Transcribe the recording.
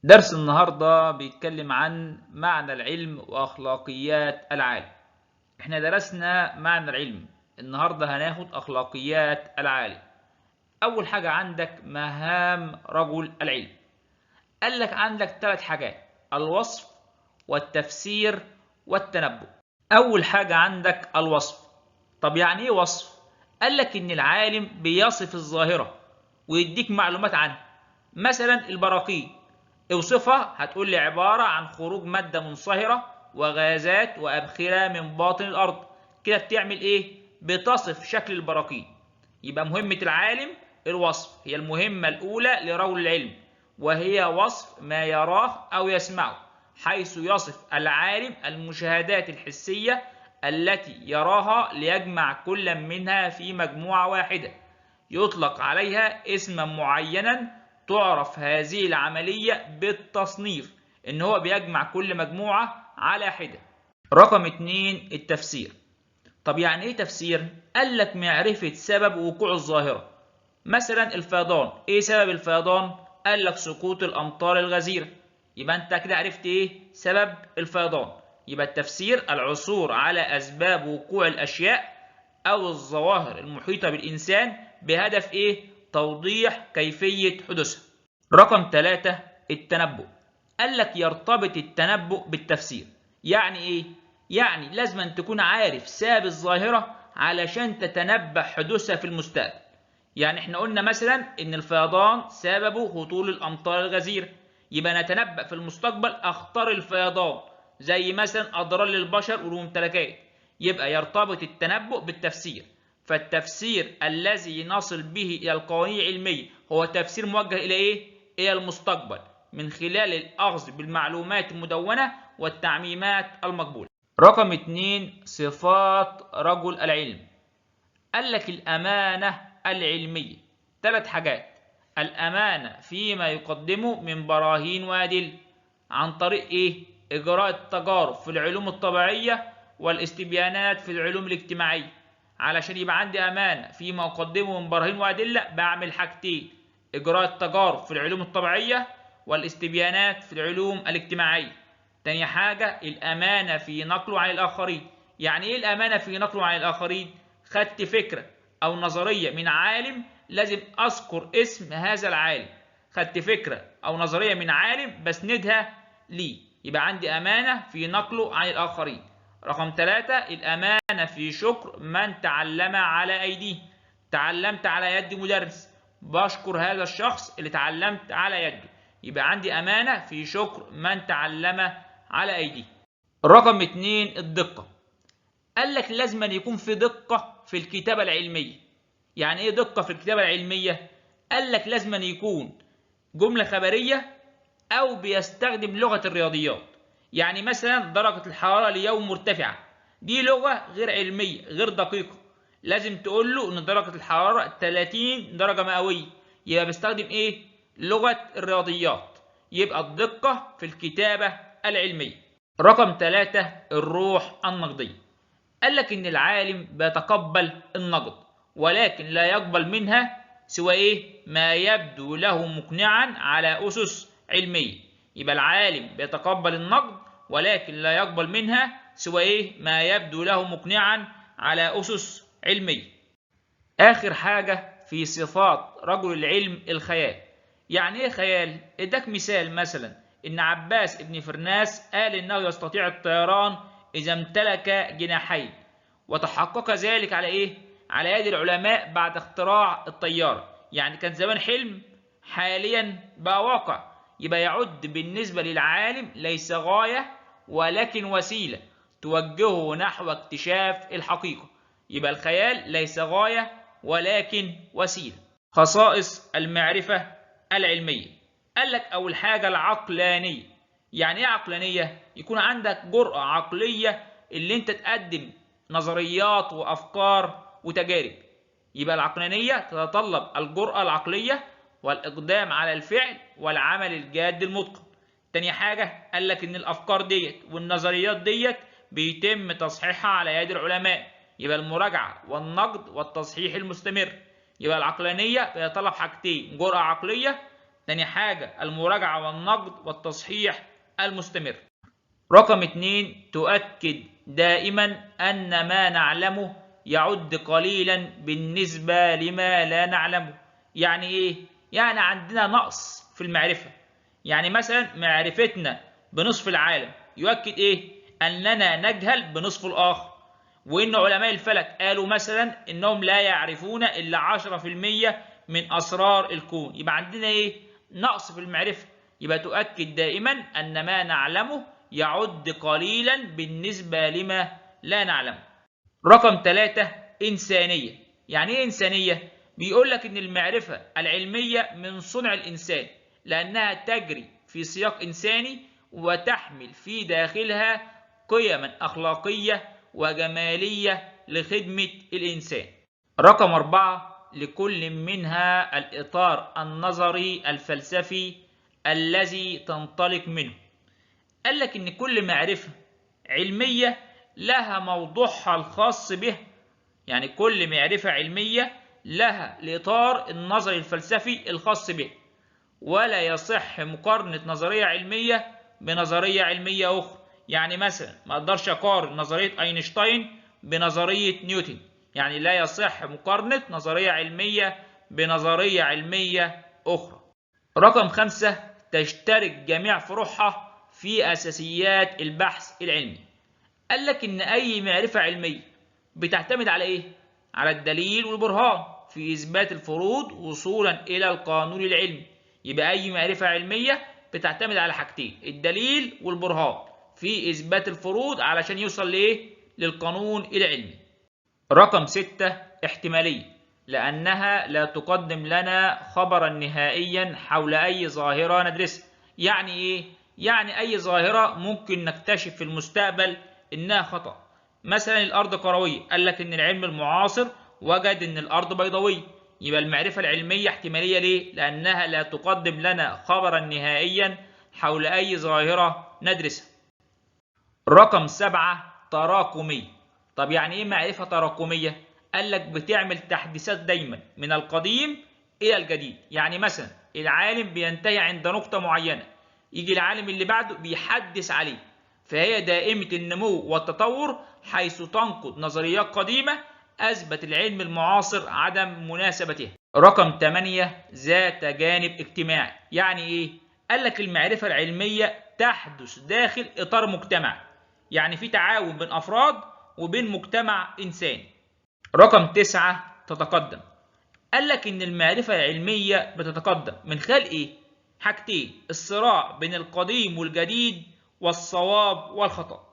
درس النهاردة بيتكلم عن معنى العلم وأخلاقيات العالم. احنا درسنا معنى العلم، النهاردة هناخد أخلاقيات العالم. أول حاجة عندك مهام رجل العلم. قال لك عندك 3 حاجات: الوصف والتفسير والتنبؤ. أول حاجة عندك الوصف. طب يعني إيه وصف؟ قال لك إن العالم بيصف الظاهرة ويديك معلومات عنها. مثلا البراكين، اوصفها، هتقول لي عبارة عن خروج مادة منصهرة وغازات وأبخرة من باطن الأرض. كده بتعمل إيه؟ بتصف شكل البراكين. يبقى مهمة العالم الوصف، هي المهمة الأولى لرجل العلم، وهي وصف ما يراه أو يسمعه، حيث يصف العالم المشاهدات الحسية التي يراها ليجمع كل منها في مجموعة واحدة يطلق عليها اسما معينا. تعرف هذه العملية بالتصنيف، إن هو بيجمع كل مجموعة على حدة. رقم 2 التفسير. طب يعني إيه تفسير؟ قال لك معرفة سبب وقوع الظاهرة. مثلا الفيضان، إيه سبب الفيضان؟ قال لك سقوط الأمطار الغزيرة. يبقى أنت كده عرفت إيه سبب الفيضان. يبقى التفسير العثور على أسباب وقوع الأشياء أو الظواهر المحيطة بالإنسان بهدف إيه؟ توضيح كيفية حدوثها. رقم 3 التنبؤ. قال لك يرتبط التنبؤ بالتفسير. يعني إيه؟ يعني لازم أن تكون عارف سبب الظاهرة علشان تتنبأ حدوثها في المستقبل. يعني احنا قلنا مثلا ان الفيضان سببه هطول الامطار الغزيره، يبقى نتنبأ في المستقبل اخطار الفيضان، زي مثلا اضرار للبشر والممتلكات. يبقى يرتبط التنبؤ بالتفسير. فالتفسير الذي نصل به الى القوانين العلميه هو تفسير موجه الى ايه؟ الى المستقبل، من خلال الاخذ بالمعلومات المدونه والتعميمات المقبوله. رقم 2 صفات رجل العلم. قال لك الأمانة العلمية 3 حاجات: الأمانة فيما يقدمه من براهين وأدلة، عن طريق إيه؟ إجراء التجارب في العلوم الطبيعية والاستبيانات في العلوم الاجتماعية. علشان يبقى عندي أمانة فيما أقدمه من براهين وأدلة بعمل حاجتين: إجراء التجارب في العلوم الطبيعية والاستبيانات في العلوم الاجتماعية. تاني حاجة الأمانة في نقله عن الآخرين. يعني إيه الأمانة في نقله عن الآخرين؟ خدت فكرة أو نظرية من عالم، لازم أذكر اسم هذا العالم. خدت فكرة أو نظرية من عالم بسندها لي، يبقى عندي أمانة في نقله عن الآخرين. رقم 3 الأمانة في شكر من تعلم على أيديه. تعلمت على يد مدرس، بشكر هذا الشخص اللي تعلمت على يده. يبقى عندي أمانة في شكر من تعلم على أيديه. رقم 2 الدقة. قال لك لازم أن يكون في دقة في الكتابة العلمية. يعني إيه دقة في الكتابة العلمية؟ قال لك لازم أن يكون جملة خبرية أو بيستخدم لغة الرياضيات. يعني مثلا درجة الحرارة اليوم مرتفعة، دي لغة غير علمية غير دقيقة. لازم تقول له إن درجة الحرارة 30 درجة مئوية، يبقى بيستخدم إيه؟ لغة الرياضيات. يبقى الدقة في الكتابة العلمية. رقم 3 الروح النقدية. قال لك إن العالم بيتقبل النقد، ولكن لا يقبل منها سوى إيه؟ ما يبدو له مقنعا على أسس علمية. يبقى العالم بيتقبل النقد ولكن لا يقبل منها سوى إيه؟ ما يبدو له مقنعا على أسس علمية. آخر حاجة في صفات رجل العلم الخيال. يعني إيه خيال؟ إداك مثال مثلا إن عباس ابن فرناس قال إنه يستطيع الطيران إذا امتلك جناحين، وتحقق ذلك على إيه؟ على يد العلماء بعد اختراع الطيارة. يعني كان زمان حلم، حاليا بقى واقع. يبقى يعد بالنسبة للعالم ليس غاية ولكن وسيلة توجهه نحو اكتشاف الحقيقة. يبقى الخيال ليس غاية ولكن وسيلة. خصائص المعرفة العلمية. قال لك أول حاجة العقلانية. يعني إيه عقلانية؟ يكون عندك جرأة عقلية اللي أنت تقدم نظريات وأفكار وتجارب. يبقى العقلانية تتطلب الجرأة العقلية والإقدام على الفعل والعمل الجاد المتقن. تاني حاجة قال لك إن الأفكار ديت والنظريات ديت بيتم تصحيحها على يد العلماء. يبقى المراجعة والنقد والتصحيح المستمر. يبقى العقلانية بيتطلب حاجتين: جرأة عقلية تاني حاجة المراجعة والنقد والتصحيح المستمر. رقم 2 تؤكد دائما أن ما نعلمه يعد قليلا بالنسبة لما لا نعلمه. يعني إيه؟ يعني عندنا نقص في المعرفة. يعني مثلا معرفتنا بنصف العالم يؤكد إيه؟ أننا نجهل بنصف الآخر. وإن علماء الفلك قالوا مثلا إنهم لا يعرفون إلا 10% من أسرار الكون. يبقى عندنا إيه؟ نقص في المعرفة. يبقى تؤكد دائما أن ما نعلمه يعد قليلا بالنسبة لما لا نعلمه. رقم 3 إنسانية. يعني إيه إنسانية؟ بيقول لك إن المعرفة العلمية من صنع الإنسان، لأنها تجري في سياق إنساني وتحمل في داخلها قيما أخلاقية وجمالية لخدمة الإنسان. رقم 4 لكل منها الإطار النظري الفلسفي الذي تنطلق منه. قال لك إن كل معرفة علمية لها موضوعها الخاص به. يعني كل معرفة علمية لها الإطار النظري الفلسفي الخاص به، ولا يصح مقارنة نظرية علمية بنظرية علمية أخرى. يعني مثلا ما أقدرش أقارن نظرية أينشتاين بنظرية نيوتن. يعني لا يصح مقارنة نظرية علمية بنظرية علمية أخرى. رقم 5 تشترك جميع فروعها في أساسيات البحث العلمي. قال لك إن أي معرفة علمية بتعتمد على إيه؟ على الدليل والبرهان في إثبات الفروض وصولا إلى القانون العلمي. يبقى أي معرفة علمية بتعتمد على حاجتين: الدليل والبرهان في إثبات الفروض علشان يوصل لإيه؟ للقانون العلمي. رقم 6 احتمالية، لأنها لا تقدم لنا خبرا نهائيا حول أي ظاهرة ندرسها. يعني إيه؟ يعني أي ظاهرة ممكن نكتشف في المستقبل إنها خطأ. مثلا الأرض كروية، قال لك إن العلم المعاصر وجد إن الأرض بيضاوية. يبقى المعرفة العلمية احتمالية. ليه؟ لأنها لا تقدم لنا خبرا نهائيا حول أي ظاهرة ندرسها. رقم 7 تراكمية. طب يعني إيه معرفة تراكمية؟ قال لك بتعمل تحديثات دايما من القديم إلى الجديد. يعني مثلا العالم بينتهي عند نقطة معينة، يجي العالم اللي بعده بيحدث عليه، فهي دائمة النمو والتطور، حيث تنقض نظريات قديمة أثبت العلم المعاصر عدم مناسبتها. رقم 8 ذات جانب اجتماعي. يعني إيه؟ قال لك المعرفة العلمية تحدث داخل إطار مجتمع. يعني في تعاون بين أفراد وبين مجتمع إنساني. رقم 9 تتقدم. قال لك إن المعرفة العلمية بتتقدم من خلال إيه؟ حاجتين: الصراع بين القديم والجديد والصواب والخطأ.